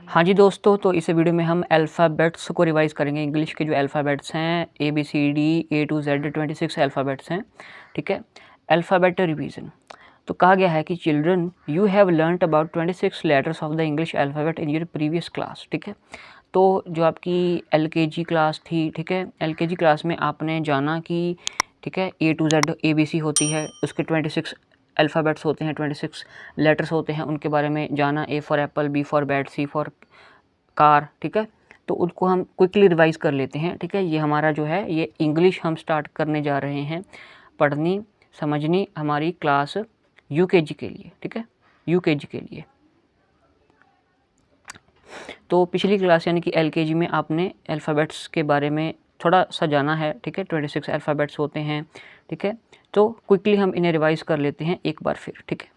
हाँ जी दोस्तों, तो इस वीडियो में हम अल्फ़ाबेट्स को रिवाइज करेंगे। इंग्लिश के जो अल्फ़ाबेट्स हैं ABCD A to Z 26 alphabets हैं, ठीक है। Alphabet revision. तो कहा गया है कि children you have learned about 26 letters of the English alphabet in your previous class, ठीक है। तो जो आपकी LKG क्लास थी, ठीक है, LKG क्लास में आपने जाना कि ठीक है A to Z ABC होती है, उसके 26 अल्फ़ाबेट्स होते हैं, 26 लेटर्स होते हैं, उनके बारे में जाना। A for Apple, B for bat, C for car, ठीक है। तो उनको हम क्विकली रिवाइज कर लेते हैं, ठीक है। ये हमारा जो है ये इंग्लिश हम स्टार्ट करने जा रहे हैं पढ़नी समझनी हमारी क्लास UKG के लिए, ठीक है, UKG के लिए। तो पिछली क्लास यानी कि LKG में आपने अल्फ़ाबेट्स के बारे में थोड़ा सा जाना है, ठीक है। 26 अल्फ़ाबेट्स होते हैं, ठीक है। तो क्विकली हम इन्हें रिवाइज कर लेते हैं एक बार फिर, ठीक है।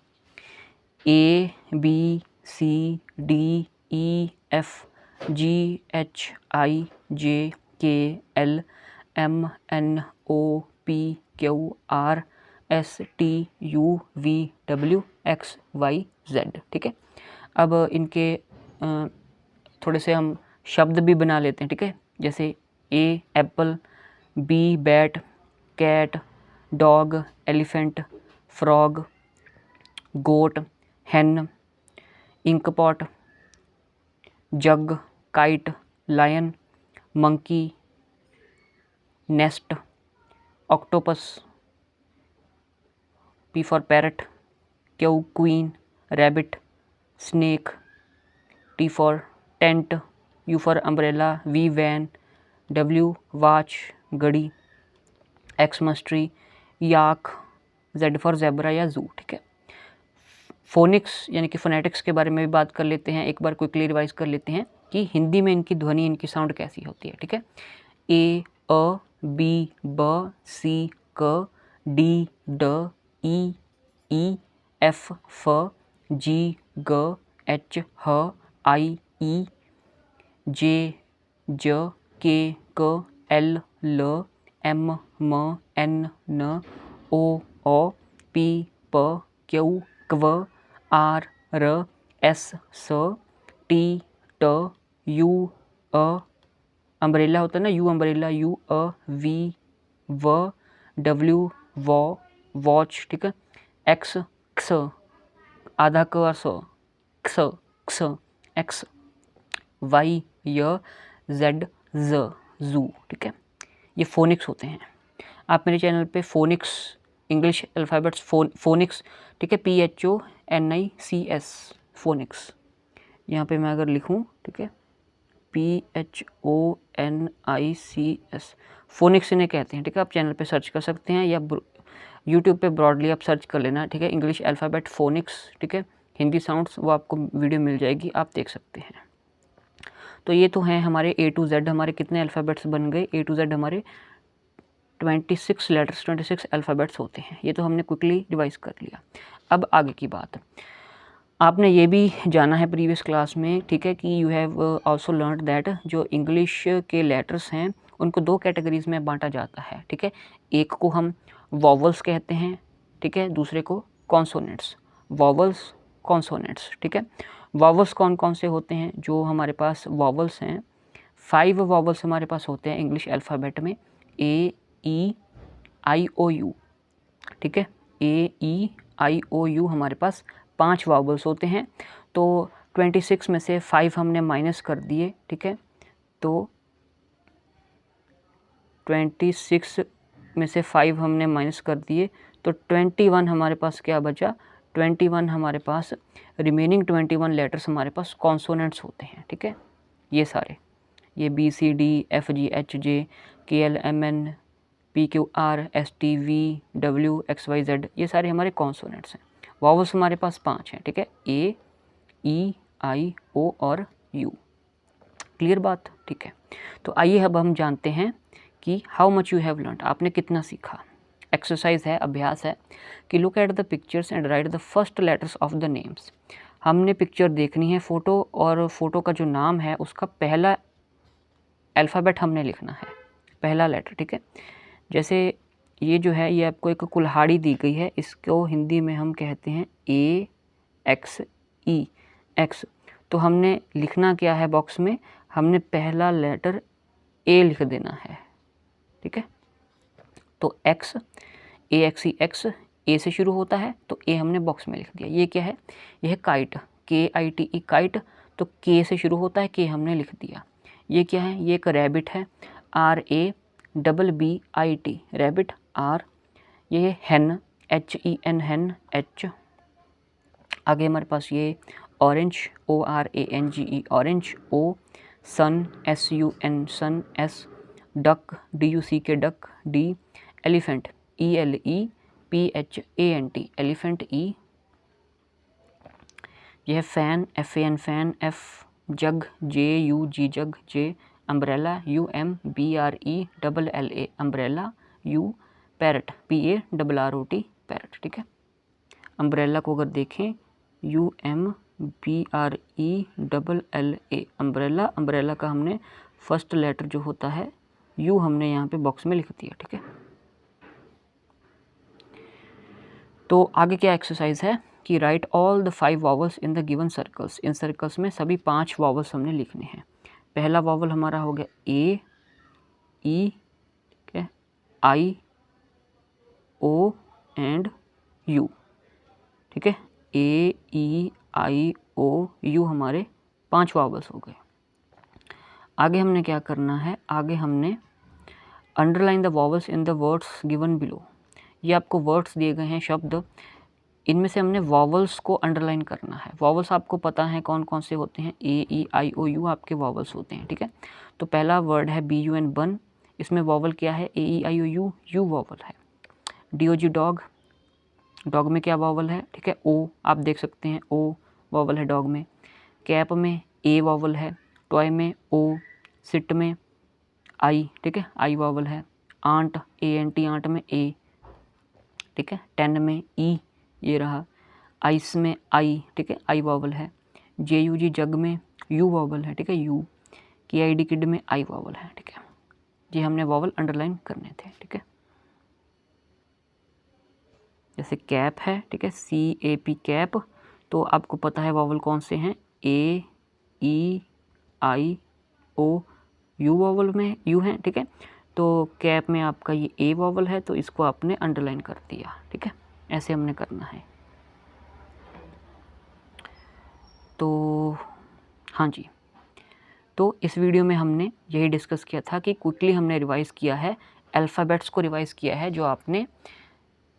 ABCDEFGHIJKLMNOPQRSTUVWXYZ, ठीक है। अब इनके थोड़े से हम शब्द भी बना लेते हैं, ठीक है। जैसे A apple, B bat, cat, dog, elephant, frog, goat, hen, inkpot, jug, kite, lion, monkey, nest, octopus, P for parrot, Q queen, rabbit, snake, T for tent, U for umbrella, V van, W watch घड़ी, X मस्ट्री, yak, Z for zebra या zoo, ठीक है। Phoenix यानी कि phonetics के बारे में भी बात कर लेते हैं, एक बार क्विकली रिवाइज कर लेते हैं कि हिंदी में इनकी ध्वनि, इनकी साउंड कैसी होती है, ठीक है। A अ, B ब, C क, D ड, E F फ, G ग, H ह, I ई, J ज, K क, L ल, M म, N न, O औ, P प, Q क्व, R र, S स, T ट, U अ, अम्ब्रेला होता है ना, U अम्ब्रेला, U अ, V व, W वॉ, वॉच, ठीक है। X क्स, आधा क और स, क्स क्स, X, Y य, Z ज, जू, ठीक है। ये फोनिक्स होते हैं। आप मेरे चैनल पे फोनिक्स इंग्लिश अल्फ़ाबेट्स फोनिक्स, ठीक है, PHONICS फोनिक्स, यहाँ पे मैं अगर लिखूँ, ठीक है, PHONICS फोनिक्स इन्हें कहते हैं, ठीक है। आप चैनल पे सर्च कर सकते हैं या यूट्यूब पे ब्रॉडली आप सर्च कर लेना, ठीक है, इंग्लिश अल्फ़ाबेट फोनिक्स, ठीक है, हिंदी साउंड्स, वो आपको वीडियो मिल जाएगी, आप देख सकते हैं। तो ये तो हैं हमारे A to Z, हमारे कितने अल्फ़ाबेट्स बन गए। A to Z हमारे 26 लेटर्स, 26 अल्फ़ाबेट्स होते हैं। ये तो हमने क्विकली रिवाइज कर लिया। अब आगे की बात, आपने ये भी जाना है प्रीवियस क्लास में, ठीक है, कि you have also learned that जो इंग्लिश के लेटर्स हैं उनको दो कैटेगरीज में बांटा जाता है, ठीक है। एक को हम वॉवल्स कहते हैं, ठीक है, दूसरे को कॉन्सोनेंट्स। वॉवल्स, कॉन्सोनेंट्स, ठीक है। वॉवल्स कौन कौन से होते हैं? जो हमारे पास वॉवल्स हैं, 5 वॉवल्स हमारे पास होते हैं इंग्लिश अल्फ़ाबेट में, AEIOU, ठीक है। AEIOU हमारे पास 5 वॉवल्स होते हैं। तो 26 में से 5 हमने माइनस कर दिए, ठीक है। तो 26 में से 5 हमने माइनस कर दिए, तो 21 हमारे पास क्या बचा? 21 हमारे पास रिमेनिंग 21 लेटर्स हमारे पास कॉन्सोनेंट्स होते हैं, ठीक है। ये सारे, ये BCDFGHJ KLMN PQR STVWXYZ, ये सारे हमारे कॉन्सोनेंट्स हैं। वॉवल्स हमारे पास 5 हैं, ठीक है, AEIO और U। क्लियर बात, ठीक है। तो आइए अब हम जानते हैं कि how much you have learned, आपने कितना सीखा। एक्सरसाइज है, अभ्यास है कि look at the pictures and right the first letters of the names. हमने पिक्चर देखनी है, फ़ोटो, और फोटो का जो नाम है उसका पहला अल्फ़ाबेट हमने लिखना है, पहला लेटर, ठीक है। जैसे ये जो है, ये आपको एक कुल्हाड़ी दी गई है, इसको हिंदी में हम कहते हैं AXE, एक्स। तो हमने लिखना क्या है बॉक्स में, हमने पहला लेटर ए लिख देना है, ठीक है। तो एक्स, ए एक्स ई एक्स, ए से शुरू होता है तो ए हमने बॉक्स में लिख दिया। ये क्या है, यह काइट, के आई टी ई काइट, तो के से शुरू होता है, के हमने लिख दिया। ये क्या है, ये एक रैबिट है, R A double B I T rabbit R. ये hen, H E N hen H. आगे हमारे पास ये orange, O R A N G E orange O. Sun, S U N sun S. Duck, D U C K duck D. Elephant, E L E P H A N T elephant E. यह fan, F A N fan F. Jug, J U G jug J. Umbrella, you M B R E double L A umbrella U. Parrot, P A double R O T parrot, ठीक है। Umbrella को अगर देखें, U M B R E double L A umbrella. Umbrella का हमने first letter जो होता है यू हमने यहाँ पे बॉक्स में लिख दिया, ठीक है। तो आगे क्या एक्सरसाइज है कि right all the 5 vowels in the given circles. In circles में सभी 5 वॉवल्स हमने लिखने हैं। पहला वॉवल हमारा हो गया ए, ई, ठीक है, आई, ओ एंड यू, ठीक है। A, E, I, O, you हमारे 5 वॉवल्स हो गए। आगे हमने क्या करना है, आगे हमने underline the vowels in the words given below. ये आपको वर्ड्स दिए गए हैं, शब्द, इनमें से हमने वॉवल्स को अंडरलाइन करना है। वॉवल्स आपको पता है कौन कौन से होते हैं, ए, ई, आई, ओ, यू आपके वॉवल्स होते हैं, ठीक है। तो पहला वर्ड है बी यू एन बन, इसमें वॉवल क्या है, A, E, I, O, U, U vowel है। D O G dog, dog में क्या वॉवल है, ठीक है, ओ, आप देख सकते हैं ओ वॉवल है डॉग में। कैप में ए वॉवल है, टॉय में ओ, सिट में आई, ठीक है, आई वॉवल है। आंट, ए एन टी आंट में ए, ठीक है। 10 में ई, ये रहा। आइस में आई, ठीक है, आई वॉवल है। जे यू जी जग में यू वॉवल है, ठीक है, यू। के आई डी किड में आई वॉवल है, ठीक है। ये हमने वॉवल अंडरलाइन करने थे, ठीक है। जैसे कैप है, ठीक है, सी ए पी कैप, तो आपको पता है वॉवल कौन से हैं, ए, E, I, O, you vowel में यू है, ठीक है। तो कैप में आपका ये ए वॉवल है, तो इसको आपने अंडरलाइन कर दिया, ठीक है। ऐसे हमने करना है। तो हाँ जी, तो इस वीडियो में हमने यही डिस्कस किया था कि क्विकली हमने रिवाइज़ किया है, अल्फ़ाबेट्स को रिवाइज़ किया है जो आपने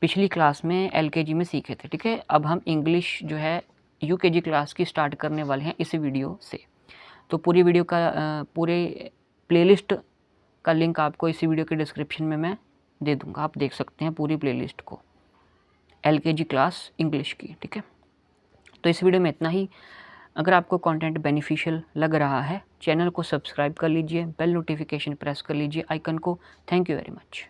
पिछली क्लास में एलकेजी में सीखे थे, ठीक है। अब हम इंग्लिश जो है यूकेजी क्लास की स्टार्ट करने वाले हैं इस वीडियो से। तो पूरी वीडियो का पूरे प्लेलिस्ट का लिंक आपको इसी वीडियो के डिस्क्रिप्शन में मैं दे दूँगा, आप देख सकते हैं पूरी प्लेलिस्ट को एलकेजी क्लास इंग्लिश की, ठीक है। तो इस वीडियो में इतना ही। अगर आपको कंटेंट बेनिफिशियल लग रहा है, चैनल को सब्सक्राइब कर लीजिए, बेल नोटिफिकेशन प्रेस कर लीजिए आइकन को। Thank you very much.